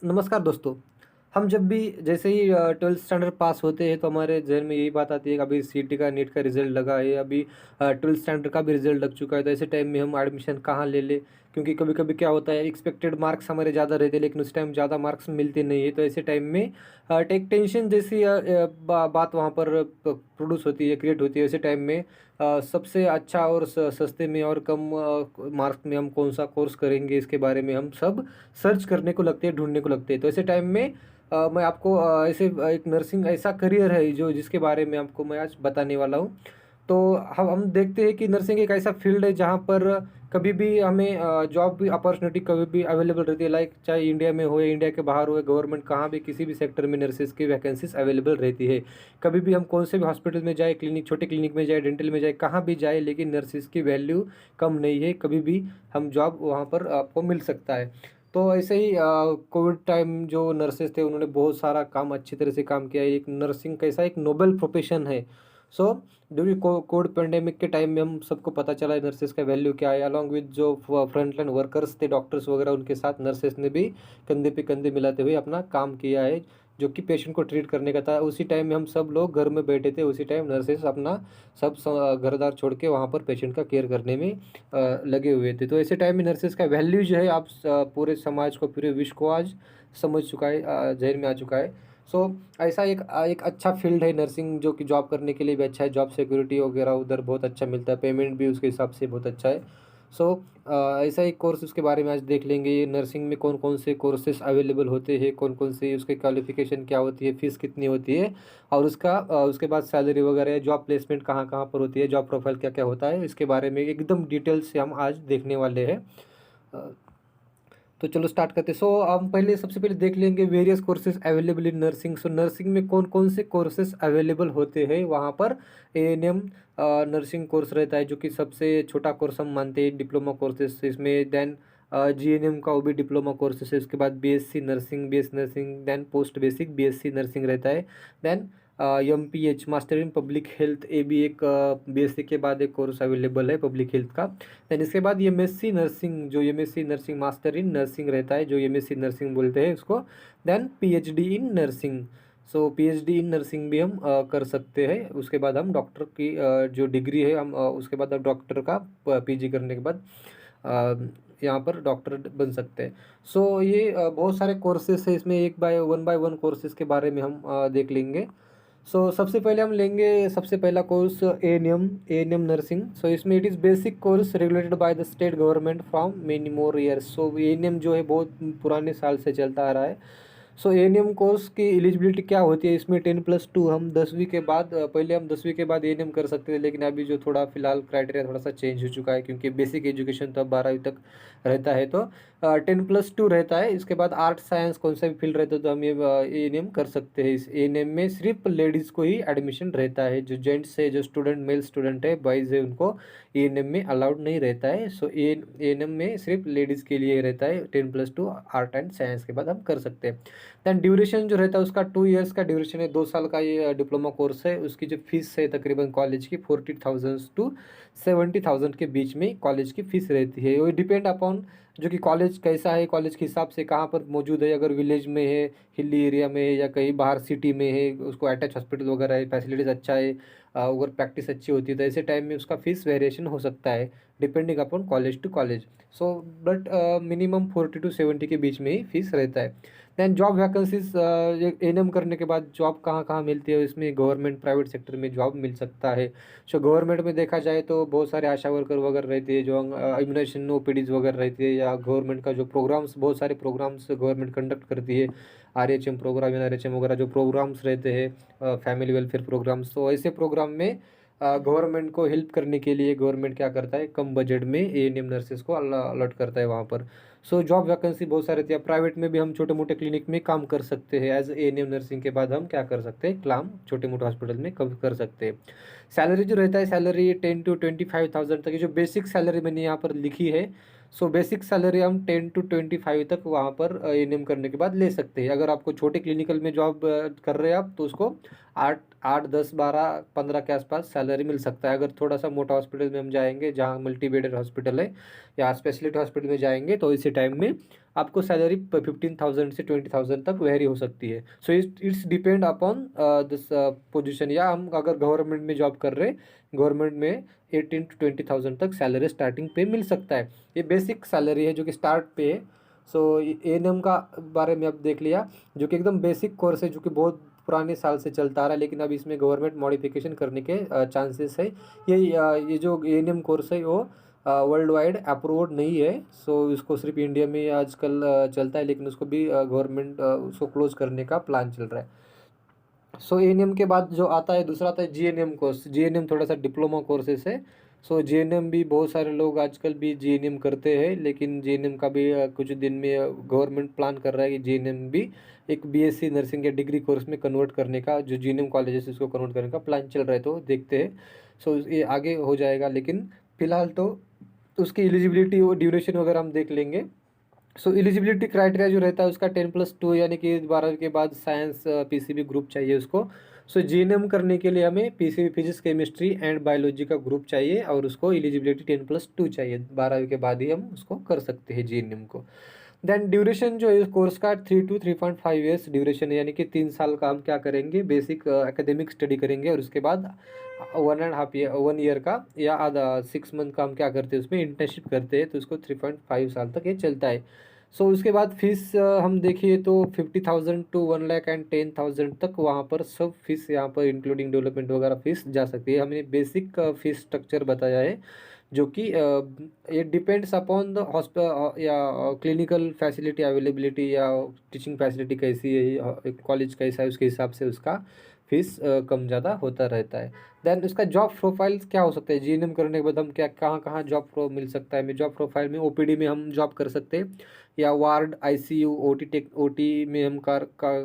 नमस्कार दोस्तों। हम जब भी जैसे ही 12th स्टैंडर्ड पास होते हैं तो हमारे ज़हन में यही बात आती है कि अभी सीईटी का नीट का रिज़ल्ट लगा है, अभी 12th स्टैंडर्ड का भी रिज़ल्ट लग चुका है, तो ऐसे टाइम में हम एडमिशन कहाँ ले लें? क्योंकि कभी-कभी क्या होता है, एक्सपेक्टेड मार्क्स हमारे ज़्यादा रहते हैं लेकिन उस टाइम ज़्यादा मार्क्स मिलते नहीं है। तो ऐसे टाइम में एक टेंशन जैसी बात वहाँ पर प्रोड्यूस होती है, क्रिएट होती है। ऐसे टाइम में सबसे अच्छा और सस्ते में और कम मार्क्स में हम कौन-सा कोर्स करेंगे, इसके बारे में हम सब सर्च करने को लगते हैं, ढूँढने को लगते हैं। तो ऐसे टाइम में मैं आपको ऐसे एक नर्सिंग ऐसा करियर है जो जिसके बारे में आपको मैं आज बताने वाला हूँ। तो हम देखते हैं कि नर्सिंग एक ऐसा फ़ील्ड है जहाँ पर कभी भी हमें जॉब भी अपॉर्च्युनिटी कभी भी अवेलेबल रहती है, लाइक चाहे इंडिया में हो या इंडिया के बाहर हो, गवर्नमेंट कहाँ भी किसी भी सेक्टर में नर्सेज़ की वैकेंसीज़ अवेलेबल रहती है। कभी भी हम कौन से भी हॉस्पिटल में जाएँ, क्लिनिक छोटे क्लिनिक में जाएँ, डेंटल में जाएँ, कहाँ भी जाएँ, लेकिन नर्सेज़ की वैल्यू कम नहीं है, कभी भी हम जॉब वहाँ पर आपको मिल सकता है। तो ऐसे ही कोविड टाइम जो नर्सेस थे उन्होंने बहुत सारा काम अच्छी तरह से काम किया है। एक नर्सिंग कैसा एक नोबल प्रोफ़ेशन है। सो ड्यूरिंग कोविड पैंडेमिक के टाइम में हम सबको पता चला है नर्सेस का वैल्यू क्या है। अलॉन्ग विथ जो फ्रंटलाइन वर्कर्स थे, डॉक्टर्स वगैरह, उनके साथ नर्सेस ने भी कंधे पे कंधे मिलाते हुए अपना काम किया है, जो कि पेशेंट को ट्रीट करने का था। उसी टाइम में हम सब लोग घर में बैठे थे, उसी टाइम नर्सेस अपना सब घर-द्वार छोड़ के वहाँ पर पेशेंट का केयर करने में लगे हुए थे। तो ऐसे टाइम में नर्सेस का वैल्यू जो है आप पूरे समाज को, पूरे विश्व को आज समझ चुका है, ज़हन में आ चुका है। सो ऐसा एक अच्छा फ़ील्ड है नर्सिंग, जो कि जॉब करने के लिए भी अच्छा है, जॉब सिक्योरिटी वगैरह उधर बहुत अच्छा मिलता है, पेमेंट भी उसके हिसाब से बहुत अच्छा है। सो ऐसा एक कोर्स उसके बारे में आज देख लेंगे, नर्सिंग में कौन-कौन से कोर्सेज़ अवेलेबल होते हैं, कौन-कौन से उसकी क्वालिफ़िकेशन क्या होती है, फ़ीस कितनी होती है, और उसके बाद सैलरी वगैरह, जॉब प्लेसमेंट कहाँ-कहाँ पर होती है, जॉब प्रोफ़ाइल क्या-क्या होता है, इसके बारे में एकदम डिटेल से हम आज देखने वाले हैं। अ, तो चलो स्टार्ट करते हैं। सो हम पहले सबसे पहले देख लेंगे various courses available in nursing. So nursing में कौन-कौन से कोर्सेज़ अवेलेबल होते हैं वहाँ पर। एएनएम नर्सिंग कोर्स रहता है, जो कि सबसे छोटा कोर्स हम मानते हैं, डिप्लोमा कोर्सेज़ इसमें। देन जीएनएम का वो भी डिप्लोमा कोर्सेज़ है। उसके बाद BSc nursing, BSc nursing, then post basic BSc nursing रहता है। Then MPH master in public health, ये भी एक बीएससी के बाद एक कोर्स अवेलेबल है पब्लिक हेल्थ का। देन इसके बाद एमएससी नर्सिंग, जो MSc nursing master in nursing रहता है, जो एमएससी नर्सिंग बोलते हैं उसको। Then PhD in nursing. So PhD in nursing भी हम कर सकते हैं। उसके बाद हम डॉक्टर की जो डिग्री है, हम उसके बाद अब डॉक्टर का पीजी करने के बाद यहाँ पर डॉक्टर बन सकते हैं। सो ये बहुत सारे कोर्सेस है इसमें, एक बाय वन कोर्सेज के बारे में हम देख लेंगे। सो सबसे पहले हम लेंगे सबसे पहला कोर्स एएनएम नर्सिंग। सो इसमें it is basic course regulated by the state government from many more years. So ANM जो है बहुत पुराने साल से चलता आ रहा है। सो एएनएम कोर्स की एलिजिबिलिटी क्या होती है, इसमें 10+2 हम 10वीं के बाद पहले हम 10वीं के बाद एएनएम कर सकते थे, लेकिन अभी जो थोड़ा फिलहाल क्राइटेरिया थोड़ा सा चेंज हो चुका है, क्योंकि बेसिक एजुकेशन तो अब 12वीं तक रहता है। तो 10+2 रहता है। इसके बाद आर्ट साइंस कौन सा भी फील्ड रहता है तो हम ये एएनएम कर सकते हैं। इस एएनएम में सिर्फ लेडीज़ को ही एडमिशन रहता है, जो जेंट्स है, जो स्टूडेंट मेल स्टूडेंट है, बॉयज़ है, उनको एएनएम में अलाउड नहीं रहता है। सो एएनएम में सिर्फ लेडीज़ के लिए रहता है। 10+2 आर्ट एंड साइंस के बाद हम कर सकते हैं। देन ड्यूरेशन जो रहता है उसका 2 इयर्स का ड्यूरेशन है, 2 साल का ये डिप्लोमा कोर्स है। उसकी जो फीस है तकरीबन कॉलेज की 40,000 टू 70,000 के बीच में कॉलेज की फ़ीस रहती है। वो डिपेंड अपॉन जो कि कॉलेज कैसा है, कॉलेज के हिसाब से कहाँ पर मौजूद है, अगर विलेज में है, हिली एरिया में है, या कहीं बाहर सिटी में है, उसको अटैच हॉस्पिटल वगैरह है, फैसिलिटीज़ अच्छा है, अगर प्रैक्टिस अच्छी होती है तो ऐसे टाइम में उसका फ़ीस वेरिएशन हो सकता है depending upon college to college. So but minimum 40 to 70 के बीच में ही फ़ीस रहता है। दैन जॉब वैकेंसीज एएनएम करने के बाद जॉब कहाँ-कहाँ मिलती है, इसमें गवर्नमेंट प्राइवेट सेक्टर में जॉब मिल सकता है। सो गवर्नमेंट में देखा जाए तो बहुत सारे आशा वर्कर वगैरह रहती है, जो इम्यूनाइज़ेशन ओपीडीज़ वगैरह रहती है, या गवर्नमेंट का जो प्रोग्राम्स, बहुत सारे प्रोग्राम्स गवर्नमेंट कंडक्ट करती है, आरएचएम प्रोग्राम, एनआरएचएम वगैरह जो प्रोग्राम्स रहते हैं, फैमिली वेलफेयर प्रोग्राम्स। तो ऐसे प्रोग्राम में गवर्नमेंट को हेल्प करने के लिए गवर्नमेंट क्या करता है, कम बजट में एएनएम नर्सेज़ को अलॉट करता है वहाँ पर। सो जॉब वैकेंसी बहुत सारी थी। अब प्राइवेट में भी हम छोटे-मोटे क्लिनिक में काम कर सकते हैं। एज़ एएनएम नर्सिंग के बाद हम क्या कर सकते हैं, काम छोटे-मोटे हॉस्पिटल में कम कर सकते हैं। सैलरी जो रहता है, सैलरी 10 टू 25,000 तक की जो बेसिक सैलरी मैंने यहाँ पर लिखी है। सो बेसिक सैलरी हम 10 टू 25 तक वहाँ पर एएनएम करने के बाद ले सकते हैं। अगर आपको छोटे क्लिनिकल में जॉब कर रहे हैं आप, तो उसको 8, 10, 12, 15 के आसपास सैलरी मिल सकता है। अगर थोड़ा-सा मोटा हॉस्पिटल में हम जाएँगे, जहाँ मल्टी बेडेड हॉस्पिटल है या स्पेशलिटी हॉस्पिटल में जाएँगे, तो इसी टाइम में आपको सैलरी 15,000 से 20,000 तक वेरी हो सकती है। So it's depend upon this position, या हम अगर गवर्नमेंट में जॉब कर रहे, गवर्नमेंट में 18 to 20,000 तक सैलरी स्टार्टिंग पे मिल सकता है। ये बेसिक सैलरी है जो कि स्टार्ट पे है। सो एएनएम का बारे में अब देख लिया, जो कि एकदम बेसिक कोर्स है, जो कि बहुत पुराने साल से चलता आ रहा है, लेकिन अब इसमें गवर्नमेंट मॉडिफिकेशन करने के चांसेस है। ये जो एएनएम कोर्स है वो वर्ल्ड वाइड अप्रूव्ड नहीं है। सो इसको सिर्फ इंडिया में आजकल चलता है, लेकिन उसको भी गवर्नमेंट उसको क्लोज करने का प्लान चल रहा है। सो एएनएम के बाद जो आता है दूसरा आता है जीएनएम कोर्स। जीएनएम थोड़ा सा डिप्लोमा कोर्सेस है। सो जीएनएम भी बहुत सारे लोग आजकल भी जीएनएम करते हैं, लेकिन जीएनएम का भी कुछ दिन में गवर्नमेंट प्लान कर रहा है कि जीएनएम भी एक बीएससी नर्सिंग या डिग्री कोर्स में कन्वर्ट करने का, जो जीएनएम कॉलेजेस उसको कन्वर्ट करने का प्लान चल रहा है, तो देखते हैं। सो ये आगे हो जाएगा, लेकिन फिलहाल तो उसकी एलिजिबिलिटी और ड्यूरेशन वगैरह हम देख लेंगे। सो एलिजिबिलिटी क्राइटेरिया जो रहता है उसका 10+2, यानी कि 12 के बाद साइंस पीसीबी ग्रुप चाहिए उसको। सो जीएनएम करने के लिए हमें PCB physics chemistry and biology का ग्रुप चाहिए, और उसको एलिजिबिलिटी 10+2 चाहिए। 12 के बाद ही हम उसको कर सकते हैं जीएनएम को। देन ड्यूरेशन जो है कोर्स का 3 to 3.5 ईयर्स ड्यूरेशन है, यानी कि 3 साल का हम क्या करेंगे, बेसिक एकेडमिक स्टडी करेंगे, और उसके बाद 1.5 ईयर का या आधा 6 मंथ का हम क्या करते हैं, उसमें इंटर्नशिप करते हैं, तो उसको 3.5 साल तक ये चलता है। सो उसके बाद फीस हम देखिए तो 50,000 to 1,10,000 तक वहाँ पर सब फीस, यहाँ पर इंक्लूडिंग डेवलपमेंट वगैरह फीस जा सकती है। हमने बेसिक फीस स्ट्रक्चर बताया है, जो कि ये डिपेंड्स अपॉन द हॉस्पिटल या क्लिनिकल फैसिलिटी अवेलेबिलिटी, या टीचिंग फैसिलिटी कैसी है, कॉलेज कैसा है, उसके हिसाब से उसका फीस कम ज़्यादा होता रहता है। देन उसका जॉब प्रोफाइल क्या हो सकता है, जीएनएम करने के बाद हम क्या कहाँ कहाँ जॉब मिल सकता है हमें। जॉब प्रोफाइल में ओपीडी में हम जॉब कर सकते हैं, या वार्ड आईसीयू ओटी में हम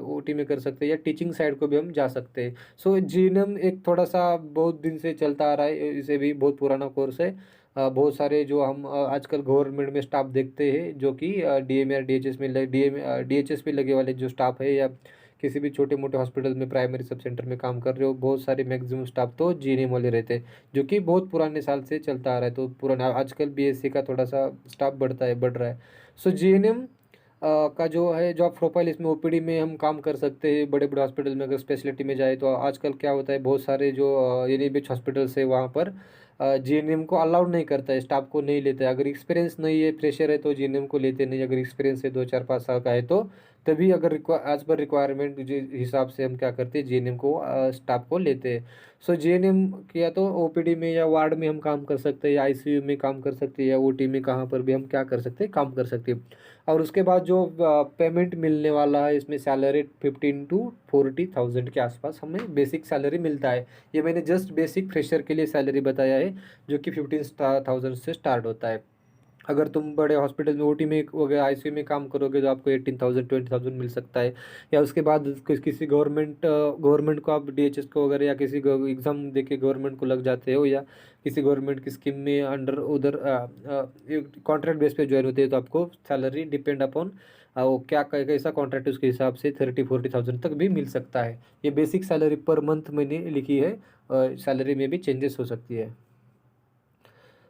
ओटी में कर सकते हैं, या टीचिंग साइड को भी हम जा सकते हैं। सो जीएनएम एक थोड़ा सा बहुत दिन से चलता आ रहा है, इसे भी बहुत पुराना कोर्स है। बहुत सारे जो हम आजकल गवर्नमेंट में स्टाफ देखते हैं, जो कि डीएम या डीएचएस में डीएचएस पे लगे वाले जो स्टाफ है, या किसी भी छोटे मोटे हॉस्पिटल में प्राइमरी सब सेंटर में काम कर रहे हो, बहुत सारे मैक्सिमम स्टाफ तो जीएनएम वाले रहते हैं, जो कि बहुत पुराने साल से चलता आ रहा है। तो पुराना आजकल बीएससी का थोड़ा सा स्टाफ बढ़ रहा है। सो जीएनएम का जो है जॉब प्रोफाइल, इसमें ओपीडी में हम काम कर सकते हैं, बड़े बड़े हॉस्पिटल में अगर स्पेशलिटी में जाए तो। आजकल क्या होता है, बहुत सारे जो एनएबीएच हॉस्पिटल्स है वहाँ पर जीएनएम को अलाउड नहीं करता है, स्टाफ को नहीं लेता है। अगर एक्सपीरियंस नहीं है, फ्रेशर है, तो जीएनएम को लेते नहीं। अगर एक्सपीरियंस है 2 4 5 साल का है तो तभी, अगर एज पर रिक्वायरमेंट हिसाब से हम क्या करते हैं, जीएनएम को स्टाफ को लेते हैं। सो जीएनएम किया तो ओपीडी में या वार्ड में हम काम कर सकते हैं, या आईसीयू में काम कर सकते हैं, या ओटी में, कहाँ पर भी हम क्या कर सकते हैं, काम कर सकते हैं। और उसके बाद जो पेमेंट मिलने वाला है, इसमें सैलरी 15 to 40,000 के आसपास हमें बेसिक सैलरी मिलता है। ये मैंने जस्ट बेसिक फ्रेशर के लिए सैलरी बताया है, जो कि 15,000 से स्टार्ट होता है। अगर तुम बड़े हॉस्पिटल में ओटी में वगैरह आईसीयू में काम करोगे तो आपको 18,000 20,000 मिल सकता है। या उसके बाद किसी गवर्नमेंट को आप डीएचएस को वगैरह, या किसी एग्ज़ाम दे के गवर्नमेंट को लग जाते हो, या किसी गवर्नमेंट की स्कीम में अंडर उधर कॉन्ट्रैक्ट बेस पे ज्वाइन होते हैं, तो आपको सैलरी डिपेंड अपॉन वो क्या कैसा कॉन्ट्रैक्ट है उसके हिसाब से 30-40,000 तक भी मिल सकता है। ये बेसिक सैलरी पर मंथ मैंने लिखी है, सैलरी में भी चेंजेस हो सकती है।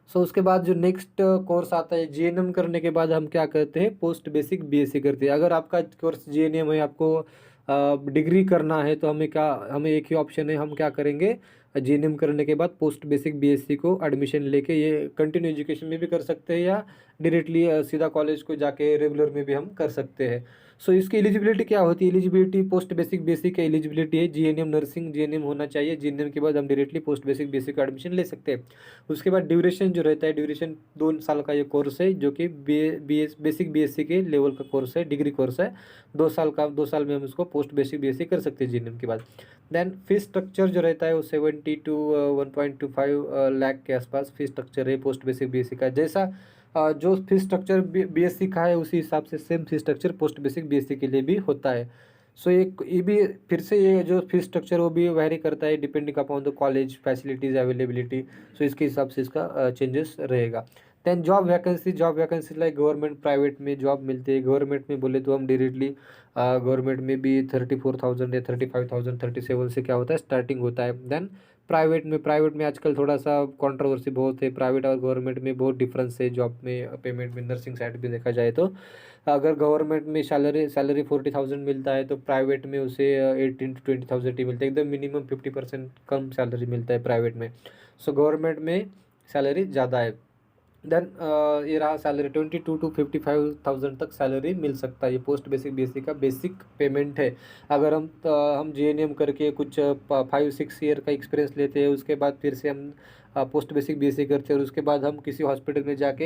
सो उसके बाद जो नेक्स्ट कोर्स आता है, जीएनएम करने के बाद हम क्या करते हैं, पोस्ट बेसिक बीएससी करते हैं। अगर आपका कोर्स जीएनएम है, आपको डिग्री करना है, तो हमें एक ही ऑप्शन है, हम क्या करेंगे, जीएनएम करने के बाद पोस्ट बेसिक बीएससी को एडमिशन लेके ये कंटिन्यू एजुकेशन में भी कर सकते हैं, या डायरेक्टली सीधा कॉलेज को जाके रेगुलर में भी हम कर सकते हैं। सो इसकी एलिजिबिलिटी क्या होती है, एलिजिबिलिटी पोस्ट बेसिक बीएससी की एलिजिबिलिटी है जीएनएम नर्सिंग, जीएनएम होना चाहिए। जीएनएम के बाद हम डायरेक्टली पोस्ट बेसिक बीएससी का एडमिशन ले सकते हैं। उसके बाद ड्यूरेशन जो रहता है, ड्यूरेशन 2 साल का ये कोर्स है, जो कि बेसिक बीएससी के लेवल का कोर्स है, डिग्री कोर्स है। 2 साल में हम इसको पोस्ट बेसिक बीएससी कर सकते हैं जीएनएम के बाद। देन फीस स्ट्रक्चर जो रहता है वो 70 to 1.25 लाख के आसपास फीस स्ट्रक्चर है पोस्ट बेसिक बीएससी का। जैसा जो फीस स्ट्रक्चर बीएससी का है, उसी हिसाब से same fees structure post basic BSc के लिए भी होता है। सो ये भी फिर से, ये जो फीस स्ट्रक्चर वो भी वेरी करता है depending upon the college facilities availability. So इसके हिसाब से इसका चेंजेस रहेगा। Then job vacancy like government private में जॉब मिलती है। गवर्नमेंट में बोले तो हम डायरेक्टली गवर्नमेंट में भी 34,000 या 35,000 37 से क्या होता है, स्टार्टिंग होता है। देन प्राइवेट में आजकल थोड़ा-सा कंट्रोवर्सी बहुत है, प्राइवेट और गवर्नमेंट में बहुत डिफरेंस है जॉब में, पेमेंट में, नर्सिंग साइड पे देखा जाए तो। अगर गवर्नमेंट में सैलरी सैलरी 40,000 मिलता है, तो प्राइवेट में उसे 18 टू 20,000 ही मिलता है, एकदम मिनिमम 50% कम सैलरी मिलता है प्राइवेट में। सो गवर्नमेंट में सैलरी ज़्यादा है। देन ये रहा सैलरी 22 टू 55,000 तक सैलरी मिल सकता है, ये पोस्ट बेसिक बीएससी का बेसिक पेमेंट है। अगर हम जीएनएम करके कुछ 5-6 ईयर का एक्सपीरियंस लेते हैं, उसके बाद फिर से हम पोस्ट बेसिक बीएससी करते हैं, और उसके बाद हम किसी हॉस्पिटल में जाके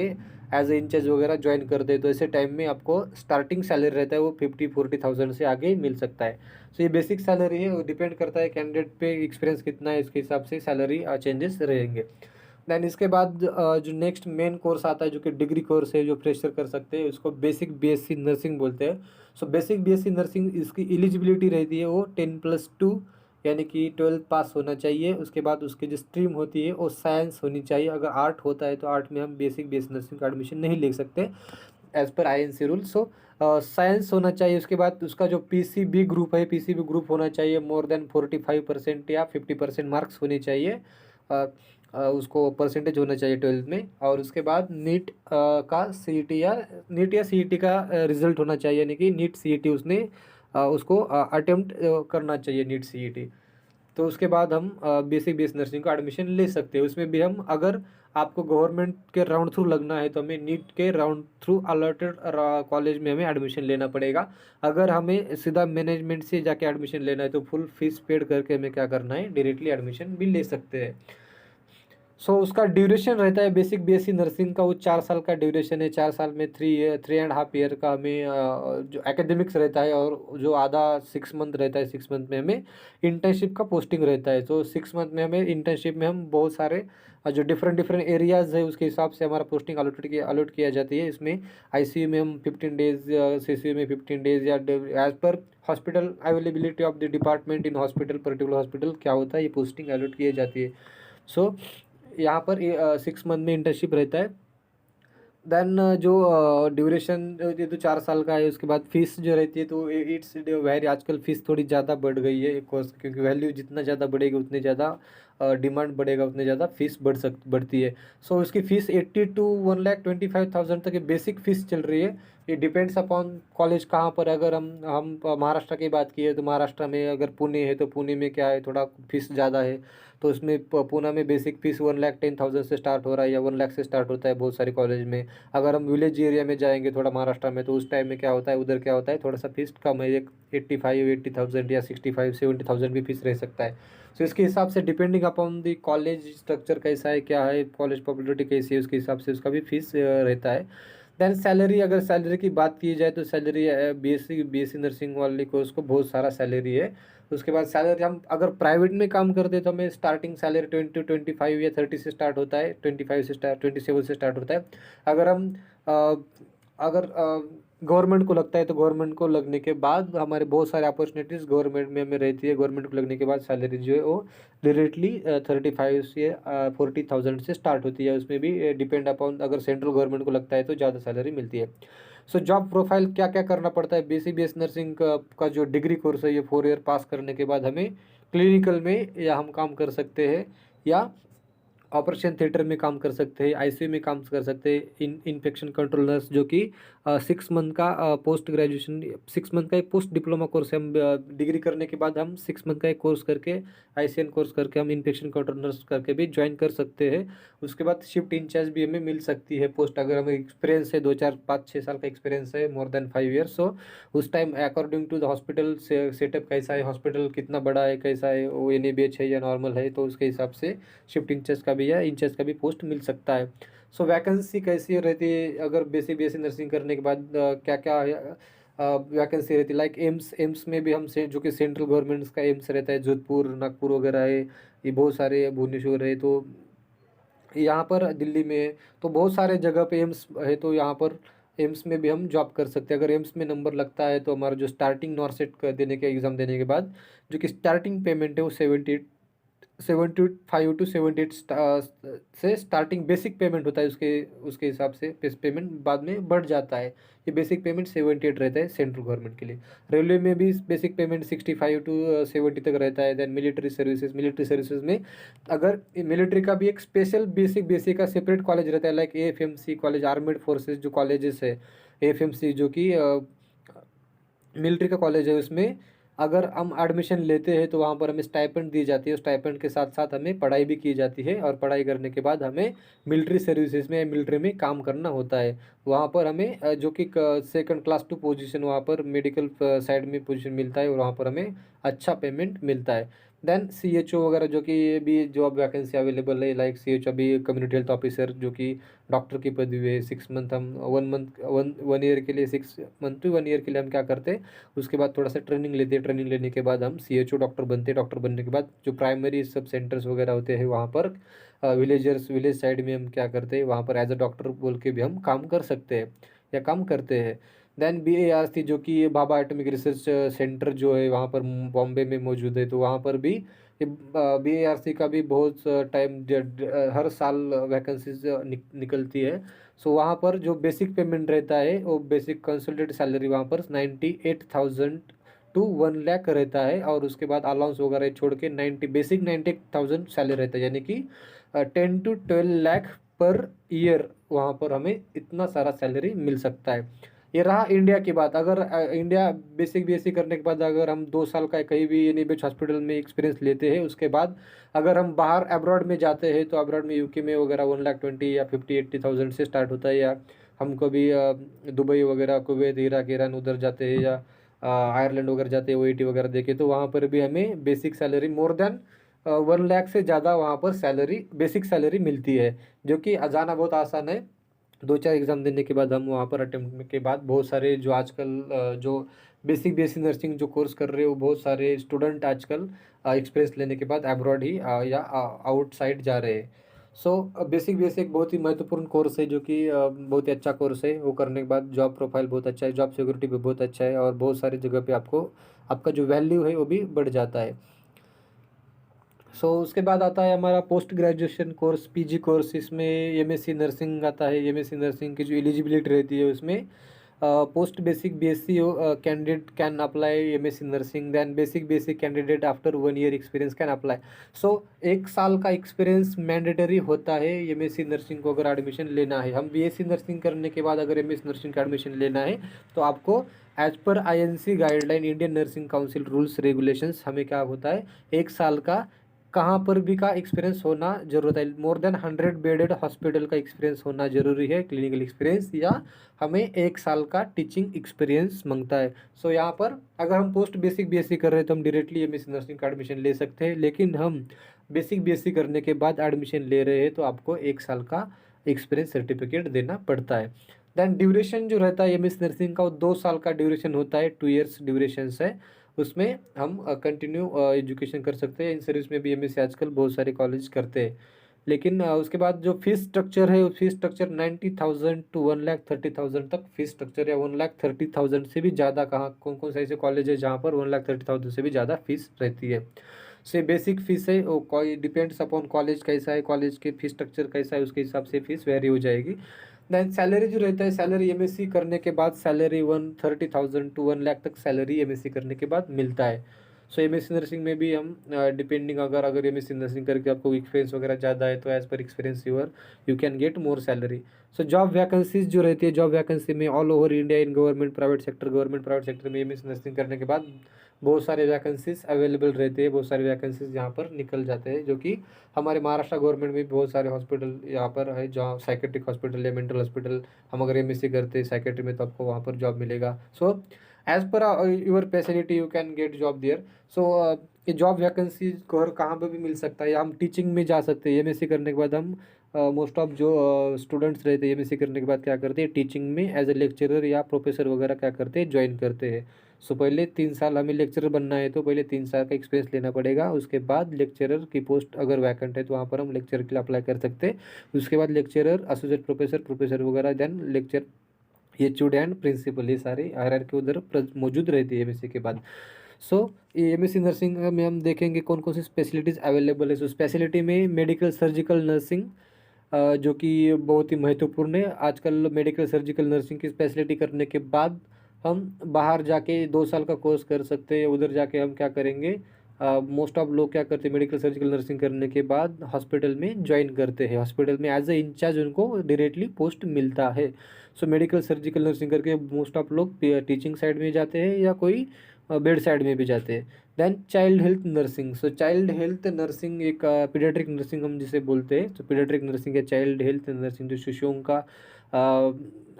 एज ए इंचार्ज वगैरह ज्वाइन करते हैं, तो ऐसे टाइम में आपको स्टार्टिंग सैलरी रहता है वो 50-40,000 से आगे मिल सकता है। सो ये बेसिक सैलरी है, वो डिपेंड करता है कैंडिडेट पे एक्सपीरियंस कितना है, इसके हिसाब से सैलरी चेंजेस रहेंगे। देन इसके बाद जो नेक्स्ट मेन कोर्स आता है, जो कि डिग्री कोर्स है, जो फ्रेशर कर सकते हैं, उसको बेसिक बीएससी नर्सिंग बोलते हैं। सो बेसिक बीएससी नर्सिंग, इसकी एलिजिबिलिटी रहती है वो 10+2, यानी कि 12 पास होना चाहिए। उसके बाद उसकी जो स्ट्रीम होती है वो साइंस होनी चाहिए। अगर आर्ट होता है तो आर्ट में हम बेसिक बीएससी नर्सिंग का एडमिशन नहीं ले सकते as per INC rule. So science होना चाहिए। उसके बाद उसका जो पीसीबी ग्रुप है, पीसीबी ग्रुप होना चाहिए, मोर देन 45% या 50% मार्क्स होने चाहिए। उसको परसेंटेज होना चाहिए 12th में। और उसके बाद नीट का सीईटी का रिजल्ट होना चाहिए, यानी कि नीट सीईटी उसने उसको अटेम्प्ट करना चाहिए, नीट सीईटी। तो उसके बाद हम बेसिक बीएससी नर्सिंग का एडमिशन ले सकते हैं। उसमें भी हम, अगर आपको गवर्नमेंट के राउंड थ्रू लगना है तो हमें नीट के राउंड थ्रू अलॉटेड कॉलेज में हमें एडमिशन लेना पड़ेगा। अगर हमें सीधा मैनेजमेंट से जाके एडमिशन लेना है तो फुल फीस पेड करके हमें क्या करना है, डायरेक्टली एडमिशन भी ले सकते हैं। सो उसका ड्यूरेशन रहता है बेसिक बीएससी नर्सिंग का, वो 4 साल का ड्यूरेशन है। 4 साल में 3.5 ईयर का हमें जो एकेडमिक्स रहता है, और जो आधा 6 मंथ रहता है, 6 मंथ में हमें इंटर्नशिप का पोस्टिंग रहता है। तो 6 मंथ में हमें इंटर्नशिप में हम बहुत सारे जो डिफरेंट डिफरेंट एरियाज़ है उसके हिसाब से हमारा पोस्टिंग अलॉट किया जाती है। इसमें आईसीयू में हम 15 डेज, सीसीयू में 15 डेज, या एज पर hospital availability of the department in hospital, particular hospital क्या होता है, ये पोस्टिंग अलॉट की जाती है। सो यहाँ पर 6 मंथ में इंटर्नशिप रहता है। देन जो ड्यूरेशन ये तो 4 साल का है। उसके बाद फीस जो रहती है तो इट्स वेरी, आजकल फ़ीस थोड़ी ज़्यादा बढ़ गई है कोर्स, क्योंकि वैल्यू जितना ज़्यादा बढ़ेगी उतनी ज़्यादा डिमांड बढ़ेगा, उतनी ज़्यादा फीस बढ़ती है। सो उसकी फ़ीस 80 टू 1,25,000 तक ये बेसिक फ़ीस चल रही है। ये डिपेंड्स अपॉन कॉलेज कहाँ पर। अगर हम महाराष्ट्र की बात की है तो महाराष्ट्र में अगर पुणे है तो पुणे में क्या है, थोड़ा फीस ज़्यादा है। तो उसमें पुणे में बेसिक फ़ीस 1,10,000 से स्टार्ट हो रहा है, या 1 लाख से स्टार्ट होता है बहुत सारे कॉलेज में। अगर हम विलेज एरिया में जाएंगे थोड़ा महाराष्ट्र में, तो उस टाइम में क्या होता है, उधर क्या होता है, थोड़ा सा फीस कम है, एक 85-80,000 या 65-70,000 भी फीस रह सकता है। सो इसके हिसाब से depending upon the college structure कैसा है, क्या है, कॉलेज पॉपुलरिटी कैसी है, उसके हिसाब से उसका भी फीस रहता है। देन सैलरी, अगर सैलरी की बात की जाए तो सैलरी बीएससी नर्सिंग वाले कोर्स को बहुत सारा सैलरी है। उसके बाद सैलरी, हम अगर प्राइवेट में काम करते हैं तो हमें स्टार्टिंग सैलरी 20-25 या 30 से स्टार्ट होता है, 27 से स्टार्ट होता है। अगर हम अगर गवर्नमेंट को लगता है तो गवर्नमेंट को लगने के बाद हमारे बहुत सारे अपॉर्चुनिटीज़ गवर्नमेंट में हमें रहती है। गवर्नमेंट को लगने के बाद सैलरी जो है वो डायरेक्टली 35 से 40,000 से स्टार्ट होती है। उसमें भी डिपेंड अपॉन, अगर सेंट्रल गवर्नमेंट को लगता है तो ज़्यादा सैलरी मिलती है। सो जॉब प्रोफाइल क्या क्या करना पड़ता है, बीएससी नर्सिंग का जो डिग्री कोर्स है, ये 4 ईयर पास करने के बाद हमें क्लिनिकल में या हम काम कर सकते हैं, या ऑपरेशन थिएटर में काम कर सकते हैं, आईसीयू में काम कर सकते हैं। इन्फेक्शन कंट्रोल नर्स, जो कि 6 मंथ का पोस्ट ग्रेजुएशन, 6 मंथ का एक पोस्ट डिप्लोमा कोर्स है। हम डिग्री करने के बाद हम 6 मंथ का एक कोर्स करके, आईसीएन कोर्स करके हम इन्फेक्शन कंट्रोल नर्स करके भी ज्वाइन कर सकते हैं। उसके बाद शिफ्ट इंचार्ज भी हमें मिल सकती है पोस्ट, अगर हमें एक्सपीरियंस है 2-4-5-6 साल का एक्सपीरियंस है, मोर देन 5 ईयर्स। सो उस time according to the hospital से सेटअप कैसा है, हॉस्पिटल कितना बड़ा है, कैसा है, वो एनएबीएच है या नॉर्मल है, तो उसके हिसाब से शिफ्ट इंचार्ज का भी या इंचार्ज का भी पोस्ट मिल सकता है। सो वैकेंसी कैसी रहती है, अगर बीएससी नर्सिंग करने के बाद क्या क्या वैकेंसी रहती है, लाइक एम्स में भी हम से, जो कि सेंट्रल गवर्नमेंट का एम्स रहता है, जोधपुर, नागपुर वगैरह है, ये बहुत सारे, भुवनेश्वर है, तो यहाँ पर दिल्ली में है, तो बहुत सारे जगह पे एम्स है। तो यहाँ पर एम्स में भी हम जॉब कर सकते हैं। अगर एम्स में नंबर लगता है तो हमारा जो स्टार्टिंग नॉर्सेट देने के एग्ज़ाम देने के बाद जो कि स्टार्टिंग पेमेंट है वो 75 टू 78 से स्टार्टिंग बेसिक पेमेंट होता है, उसके उसके हिसाब से पेमेंट बाद में बढ़ जाता है। ये बेसिक पेमेंट 78 रहता है सेंट्रल गवर्नमेंट के लिए। रेलवे में भी बेसिक पेमेंट 65 टू 70 तक रहता है। देन मिलिट्री सर्विसेज में अगर मिलिट्री का भी एक स्पेशल बेसिक का सेपरेट कॉलेज रहता है, like AFMC college, armed forces जो कॉलेजेस है, AFMC जो कि मिलिट्री का कॉलेज है, उसमें अगर हम एडमिशन लेते हैं तो वहाँ पर हमें स्टाइपेंड दी जाती है। स्टाइपेंड के साथ साथ हमें पढ़ाई भी की जाती है, और पढ़ाई करने के बाद हमें मिलिट्री सर्विसेज में, मिलिट्री में काम करना होता है। वहाँ पर हमें जो कि सेकंड क्लास टू पोजीशन वहाँ पर मेडिकल साइड में पोजीशन मिलता है, और वहाँ पर हमें अच्छा पेमेंट मिलता है। देन CHO वगैरह जो कि ये भी जॉब वैकेंसी अवेलेबल है, लाइक CHO अभी कम्युनिटी हेल्थ ऑफिसर जो कि डॉक्टर की पदवी है। 6 मंथ हम 1 ईयर के लिए, 6 मंथ टू 1 ईयर के लिए हम क्या करते हैं, उसके बाद थोड़ा सा ट्रेनिंग लेते हैं। ट्रेनिंग लेने के बाद हम CHO डॉक्टर बनते हैं। डॉक्टर बनने के बाद जो प्राइमरी सब सेंटर्स वगैरह होते हैं वहाँ पर विलेज साइड में हम क्या करते हैं, वहाँ पर एज अ डॉक्टर बोल के भी हम काम कर सकते हैं या काम करते हैं। देन BARC जो कि भाभा एटॉमिक रिसर्च सेंटर जो है वहाँ पर बॉम्बे में मौजूद है, तो वहाँ पर भी BARC का भी बहुत टाइम हर साल वैकेंसीज निकलती है। सो वहाँ पर जो बेसिक पेमेंट रहता है, वो बेसिक कंसल्टेंट सैलरी वहाँ पर 98,000 टू 1 लाख रहता है, और उसके बाद अलाउंस वगैरह छोड़ के 98,000 सैलरी रहता है, यानी कि 10 to 12 लाख पर ईयर वहाँ पर हमें इतना सारा सैलरी मिल सकता है। ये रहा इंडिया की बात। अगर इंडिया बेसिक BSc करने के बाद अगर हम 2 साल का कहीं भी एनएबीएच हॉस्पिटल में एक्सपीरियंस लेते हैं, उसके बाद अगर हम बाहर अब्रॉड में जाते हैं, तो अब्रॉड में UK में वगैरह 1,20,000 या 50-80,000 से स्टार्ट होता है। या हम कभी दुबई वगैरह, कुवैत, इराक, ईरान उधर जाते हैं, या आयरलैंड वगैरह जाते हैं OET वगैरह देखे, तो वहाँ पर भी हमें basic salary more than 1 lakh से ज़्यादा वहाँ पर सैलरी, बेसिक सैलरी मिलती है, जो कि जाना बहुत आसान है। 2-4 एग्ज़ाम देने के बाद हम वहाँ पर अटेम्प्ट के बाद बहुत सारे जो आजकल जो बेसिक BSc नर्सिंग जो कोर्स कर रहे हो, बहुत सारे स्टूडेंट आजकल एक्सपीरियंस लेने के बाद अब्रॉड ही या आउटसाइड जा रहे हैं। सो बेसिक BSc एक बहुत ही महत्वपूर्ण कोर्स है, जो कि बहुत ही अच्छा कोर्स है। वो करने के बाद जॉब प्रोफाइल बहुत अच्छा है, जॉब सिक्योरिटी भी बहुत अच्छा है, और बहुत सारी जगह पे आपको आपका जो वैल्यू है वो भी बढ़ जाता है। उसके बाद आता है हमारा post graduation course, PG course. इसमें MSc नर्सिंग आता है। MSc नर्सिंग की जो एलिजिबिलिटी रहती है उसमें post basic BSc candidate can apply MSc nursing. Then basic BSc candidate after 1 year experience can apply. 1 साल का एक्सपीरियंस मैंडेटरी होता है MSc नर्सिंग को अगर एडमिशन लेना है। हम BSc नर्सिंग करने के बाद अगर MSc नर्सिंग का एडमिशन लेना है, तो आपको एज पर INC guideline, Indian nursing council rules regulations, हमें क्या होता है, 1 साल का कहाँ पर भी का एक्सपीरियंस होना जरूरत है। मोर देन 100 बेडेड हॉस्पिटल का एक्सपीरियंस होना जरूरी है, क्लिनिकल एक्सपीरियंस, या हमें 1 साल का टीचिंग एक्सपीरियंस मांगता है। यहाँ पर अगर हम पोस्ट बेसिक BSc कर रहे हैं तो हम डायरेक्टली MSc नर्सिंग का एडमिशन ले सकते हैं, लेकिन हम बेसिक BSc करने के बाद एडमिशन ले रहे हैं तो आपको 1 साल का एक्सपीरियंस सर्टिफिकेट देना पड़ता है। देन ड्यूरेशन जो रहता है MSc नर्सिंग का, वो 2 साल का ड्यूरेशन होता है, 2 ईयर्स ड्यूरेशन है। उसमें हम कंटिन्यू एजुकेशन कर सकते हैं। इन सर्विस में भी MSc आजकल बहुत सारे कॉलेज करते हैं। लेकिन उसके बाद जो फीस स्ट्रक्चर है, वो फीस स्ट्रक्चर 90,000 टू 1,30,000 तक फीस स्ट्रक्चर, या 1,30,000 से भी ज़्यादा। कहाँ कौन कौन से ऐसे कॉलेज है जहाँ पर 1,30,000 से भी ज़्यादा फीस रहती है। से बेसिक फीस है, वो कोई डिपेंड्स अपॉन कॉलेज कैसा है, कॉलेज के फीस स्ट्रक्चर कैसा है, उसके हिसाब से फीस वेरी हो जाएगी। देन सैलरी जो रहता है, सैलरी MSc करने के बाद सैलरी 130,000 टू 1 लाख तक सैलरी MSc करने के बाद मिलता है। MSc नर्सिंग में भी हम डिपेंडिंग, अगर MSc नर्सिंग करके आपको एक्सपीरियंस वगैरह ज़्यादा है, तो एज पर experience you can get more salary. Job vacancies जो रहती है, जॉब वैकेंसी में all over India in government private sector में MSc नर्सिंग करने के बाद बहुत सारे वैकेंसीज अवेलेबल रहते हैं, बहुत सारे वैकेंसीज यहाँ पर निकल जाते हैं, जो कि हमारे महाराष्ट्र गवर्नमेंट में भी बहुत सारे हॉस्पिटल यहाँ पर है, जहाँ साइकेट्रिक हॉस्पिटल या मेंटल हॉस्पिटल। हम अगर MSc करते हैं साइकेट्री में, तो आपको वहाँ पर जॉब मिलेगा। एज पर your facility you can get job there. ये जॉब वैकेंसी कहाँ पर भी मिल सकता है, या हम टीचिंग में जा सकते हैं। MSc करने के बाद हम मोस्ट ऑफ जो स्टूडेंट्स रहते हैं MSc करने के बाद क्या करते हैं, टीचिंग में एज ए लेक्चरर या प्रोफेसर वगैरह क्या करते हैं, ज्वाइन करते हैं। पहले 3 साल हमें लेक्चरर बनना है, तो पहले 3 साल का एक्सपीरियंस लेना पड़ेगा। उसके बाद लेक्चरर की पोस्ट अगर वैकेंट है, तो वहाँ पर हम लेक्चर के लिए अप्लाई कर सकते हैं। उसके बाद लेक्चरर, एसोसिएट प्रोफेसर वगैरह, then lecture, HOD and principal, ये सारी हायरार्की उधर मौजूद रहती है MSc के बाद। सो ये एमएससी नर्सिंग में हम देखेंगे कौन कौन सी स्पेशलिटीज़ अवेलेबल है। सो स्पेशलिटी में मेडिकल सर्जिकल नर्सिंग, जो कि बहुत ही महत्वपूर्ण है। आजकल मेडिकल सर्जिकल नर्सिंग की स्पेशलिटी करने के बाद हम बाहर जाके 2 साल का कोर्स कर सकते हैं। उधर जाके हम क्या करेंगे, मोस्ट ऑफ लोग क्या करते हैं, मेडिकल सर्जिकल नर्सिंग करने के बाद हॉस्पिटल में ज्वाइन करते हैं। हॉस्पिटल में एज ए इंचार्ज उनको डायरेक्टली पोस्ट मिलता है। सो मेडिकल सर्जिकल नर्सिंग करके मोस्ट ऑफ लोग टीचिंग साइड में जाते हैं या कोई बेड साइड में भी जाते हैं। Then child health nursing. So child health nursing एक पीडियाट्रिक नर्सिंग हम जिसे बोलते हैं। तो पीडियाट्रिक नर्सिंग है चाइल्ड हेल्थ नर्सिंग, जो शिशुओं का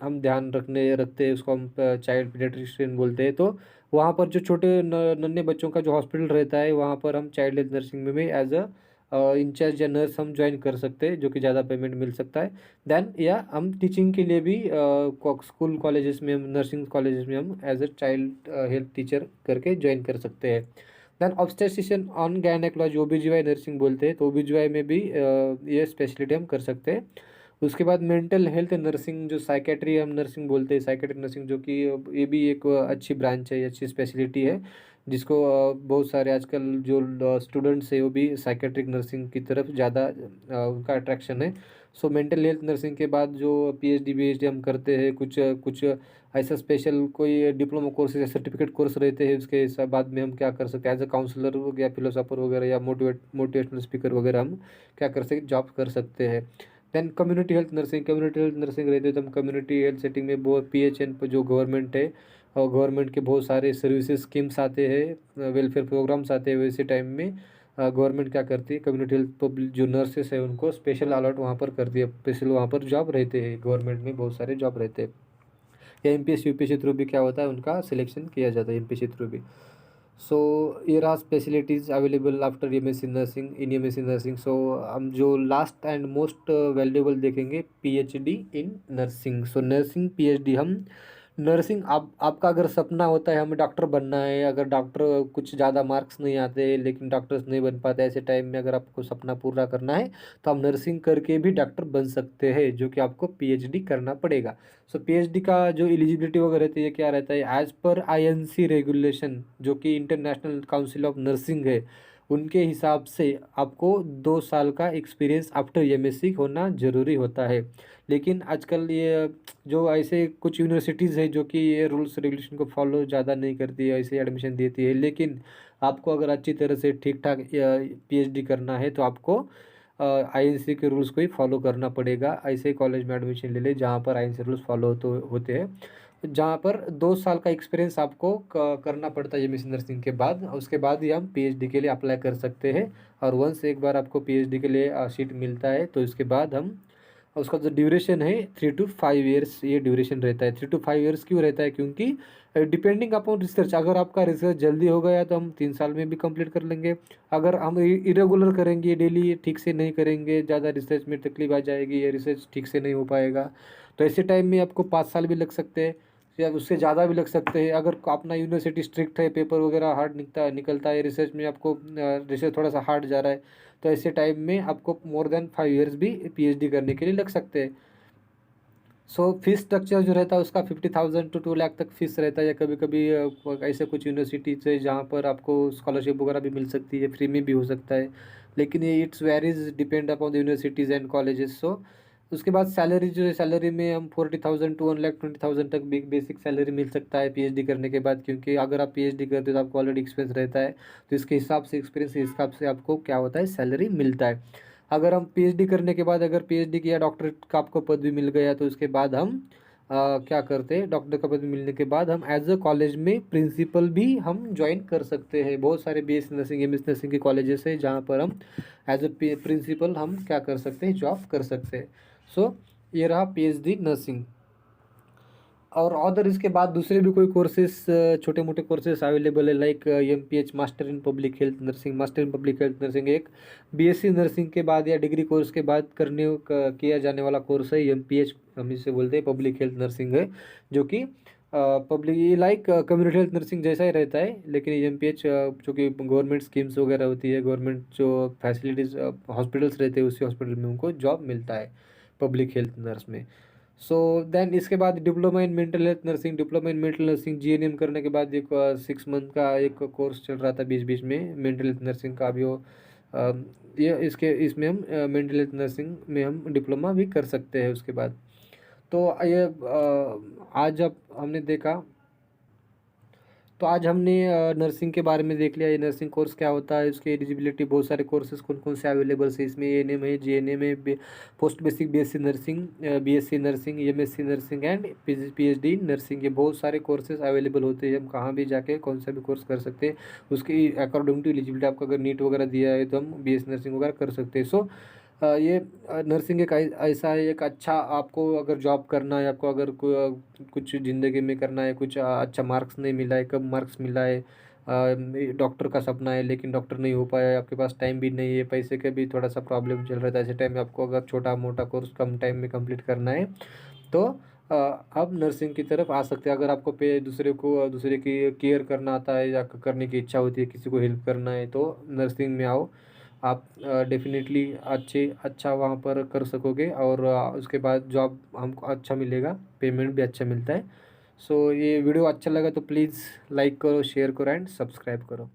हम ध्यान रखते हैं, उसको हम चाइल्ड पीडियाट्रिशियन बोलते हैं। तो वहाँ पर जो छोटे नन्हे बच्चों का जो हॉस्पिटल रहता है, वहाँ पर हम चाइल्ड हेल्थ नर्सिंग में एज अ इंचार्ज या नर्स हम ज्वाइन कर सकते हैं, जो कि ज़्यादा पेमेंट मिल सकता है। देन या हम टीचिंग के लिए भी स्कूल कॉलेजेस में, हम नर्सिंग कॉलेजेस में हम as a child health teacher करके ज्वाइन कर सकते हैं। Then obstetrician on gynaecology, OBGY nursing बोलते हैं। तो ओबीजीवाई में भी ये स्पेशलिटी हम कर सकते हैं। उसके बाद मेंटल हेल्थ नर्सिंग, जो साइकेट्री हम नर्सिंग बोलते हैं, साइकेट्री नर्सिंग, जो कि ये भी एक अच्छी ब्रांच है, अच्छी स्पेशलिटी है, जिसको बहुत सारे आजकल जो स्टूडेंट्स है वो भी साइकेट्रिक नर्सिंग की तरफ ज़्यादा उनका अट्रैक्शन है। सो मेंटल हेल्थ नर्सिंग के बाद जो पीएचडी बीएचडी हम करते हैं, कुछ कुछ ऐसा स्पेशल कोई डिप्लोमा कोर्स या सर्टिफिकेट कोर्स रहते हैं, उसके बाद में हम क्या कर सकते हैं, एज अ काउंसलर या फिलोसोफर वगैरह या मोटिवेशनल स्पीकर वगैरह हम क्या कर सकते, जॉब कर सकते हैं। Then community health nursing, community health nursing रहती है तो हम कम्युनिटी हेल्थ सेटिंग में बहुत पीएचएन पर जो गवर्नमेंट है, और गवर्नमेंट के बहुत सारे सर्विसेज स्कीम्स आते हैं, वेलफेयर प्रोग्राम्स आते हैं, वैसे टाइम में गवर्नमेंट क्या करती है, कम्युनिटी हेल्थ पब्लिक जो नर्सेस है उनको स्पेशल अलॉट वहाँ पर करती है, स्पेशल वहाँ पर जॉब रहते हैं, गवर्नमेंट में बहुत सारे जॉब रहते हैं। या एमपीएससी यूपीएससी थ्रू भी क्या होता है, उनका सिलेक्शन किया जाता है एमपीएससी थ्रू भी। सो ये रहा specialities available after MSc nursing, in MSc nursing. So हम जो लास्ट एंड मोस्ट वैल्यूएबल देखेंगे, PhD in nursing. So nursing PhD, हम नर्सिंग, आपका अगर सपना होता है हमें डॉक्टर बनना है, अगर डॉक्टर कुछ ज़्यादा मार्क्स नहीं आते लेकिन डॉक्टर्स नहीं बन पाते, ऐसे टाइम में अगर आपको सपना पूरा करना है तो आप नर्सिंग करके भी डॉक्टर बन सकते हैं, जो कि आपको पीएचडी करना पड़ेगा। सो पीएचडी का जो एलिजिबिलिटी वगैरह रहती है, क्या रहता है, एज पर आईएनसी रेगुलेशन, जो कि इंटरनेशनल काउंसिल ऑफ नर्सिंग है, उनके हिसाब से आपको 2 साल का एक्सपीरियंस आफ्टर एमएससी होना ज़रूरी होता है। लेकिन आजकल ये जो ऐसे कुछ यूनिवर्सिटीज़ है जो कि ये रूल्स रेगुलेशन को फॉलो ज़्यादा नहीं करती है, ऐसे एडमिशन देती है, लेकिन आपको अगर अच्छी तरह से ठीक ठाक पीएचडी करना है तो आपको आईएनसी के रूल्स को ही फॉलो करना पड़ेगा। ऐसे कॉलेज में एडमिशन ले ले जहाँ पर आईएनसी रूल्स फॉलो तो होते हैं, जहाँ पर 2 साल का एक्सपीरियंस आपको करना पड़ता है एमएससी नर्सिंग के बाद। उसके बाद ही हम पीएचडी के लिए अप्लाई कर सकते हैं। और वंस एक बार आपको पीएचडी के लिए सीट मिलता है तो इसके बाद हम, उसका जो ड्यूरेशन है 3 to 5 ईयर्स, ये ड्यूरेशन रहता है। 3 to 5 ईयर्स क्यों रहता है, क्योंकि डिपेंडिंग अपॉन रिसर्च, अगर आपका रिसर्च जल्दी हो गया तो हम 3 साल में भी कंप्लीट कर लेंगे। अगर हम इरेगुलर करेंगे, डेली ठीक से नहीं करेंगे, ज़्यादा रिसर्च में तकलीफ आ जाएगी या रिसर्च ठीक से नहीं हो पाएगा, तो ऐसे टाइम में आपको 5 साल भी लग सकते हैं या उससे ज़्यादा भी लग सकते हैं। अगर अपना यूनिवर्सिटी स्ट्रिक्ट है, पेपर वगैरह हार्ड निकलता है, रिसर्च में आपको रिसर्च थोड़ा सा हार्ड जा रहा है, तो ऐसे टाइम में आपको मोर देन 5 ईयर्स भी पीएचडी करने के लिए लग सकते हैं। सो फीस स्ट्रक्चर जो रहता है उसका 50,000 to 2 लाख तक फीस रहता है, या कभी कभी ऐसे कुछ यूनिवर्सिटीज है जहाँ पर आपको स्कॉलरशिप वगैरह भी मिल सकती है, फ्री में भी हो सकता है, लेकिन ये it's varies depend upon the universities and colleges. So उसके बाद सैलरी जो है, सैलरी में हम 40,000 to 1,20,000 तक बेसिक सैलरी मिल सकता है पीएचडी करने के बाद, क्योंकि अगर आप पीएचडी करते हो तो आपको ऑलरेडी एक्सपीरियंस रहता है, तो इसके हिसाब से एक्सपीरियंस के हिसाब से आपको क्या होता है, सैलरी मिलता है। अगर हम पीएचडी करने के बाद अगर पीएचडी किया, डॉक्टरेट का आपको पद भी मिल गया, तो उसके बाद हम क्या करते हैं, डॉक्टर का पद मिलने के बाद हम एज अ कॉलेज में प्रिंसिपल भी हम ज्वाइन कर सकते हैं। बहुत सारे बीएससी नर्सिंग एमएससी नर्सिंग के कॉलेजेस है जहाँ पर हम एज अ प्रिंसिपल हम क्या कर सकते हैं, जॉब कर सकते हैं। सो ये रहा पीएचडी नर्सिंग। और अदर इसके बाद दूसरे भी कोई कोर्सेस, छोटे मोटे कोर्सेस अवेलेबल है, like MPH, master in public health nursing. Master in public health nursing एक बीएससी नर्सिंग के बाद या डिग्री कोर्स के बाद किया जाने वाला कोर्स है। एमपीएच हम इसे बोलते हैं, पब्लिक हेल्थ नर्सिंग है, जो कि पब्लिक, ये लाइक कम्युनिटी हेल्थ नर्सिंग जैसा ही रहता है, लेकिन एमपीएच जो कि गवर्नमेंट स्कीम्स वगैरह होती है, गवर्नमेंट जो फैसिलिटीज़ हॉस्पिटल्स रहते हैं, उसी हॉस्पिटल में उनको जॉब मिलता है पब्लिक हेल्थ नर्स में। सो देन इसके बाद diploma in mental health nursing, diploma in mental nursing GNM करने के बाद एक 6 मंथ का एक कोर्स चल रहा था बीच बीच में मेंटल हेल्थ नर्सिंग का भी। वो अ, ये इसमें हम मेंटल हेल्थ नर्सिंग में हम डिप्लोमा भी कर सकते हैं उसके बाद। तो ये आज अब हमने देखा, तो आज हमने नर्सिंग के बारे में देख लिया, ये नर्सिंग कोर्स क्या होता है, उसकी एलिजिबिलिटी, बहुत सारे कोर्सेज कौन कौन से अवेलेबल है इसमें, एएनएम है, जीएनएम है, post basic BSc nursing, BSc nursing, MSc nursing and PhD nursing, ये बहुत सारे कोर्सेज अवेलेबल होते हैं। हम कहाँ भी जाके कौन सा भी कोर्स कर सकते हैं, उसकी अकॉर्डिंग टू एलिजिबिलिटी। आपको अगर नीट वगैरह दिया है तो हम बीएससी नर्सिंग वगैरह कर सकते हैं। सो ये नर्सिंग एक ऐसा है, एक अच्छा, आपको अगर जॉब करना है, आपको अगर कुछ ज़िंदगी में करना है, कुछ अच्छा मार्क्स नहीं मिला है, कम मार्क्स मिला है, डॉक्टर का सपना है लेकिन डॉक्टर नहीं हो पाया है, आपके पास टाइम भी नहीं है, पैसे का भी थोड़ा सा प्रॉब्लम चल रहा था, ऐसे टाइम में आपको अगर छोटा मोटा कोर्स कम टाइम में कंप्लीट करना है तो आप नर्सिंग की तरफ आ सकते हैं। अगर आपको दूसरे की केयर करना आता है या करने की इच्छा होती है, किसी को हेल्प करना है, तो नर्सिंग में आओ। आप डेफिनेटली अच्छा वहाँ पर कर सकोगे, और उसके बाद जॉब हमको अच्छा मिलेगा, पेमेंट भी अच्छा मिलता है। सो ये वीडियो अच्छा लगा तो प्लीज़ लाइक करो, शेयर करो एंड सब्सक्राइब करो।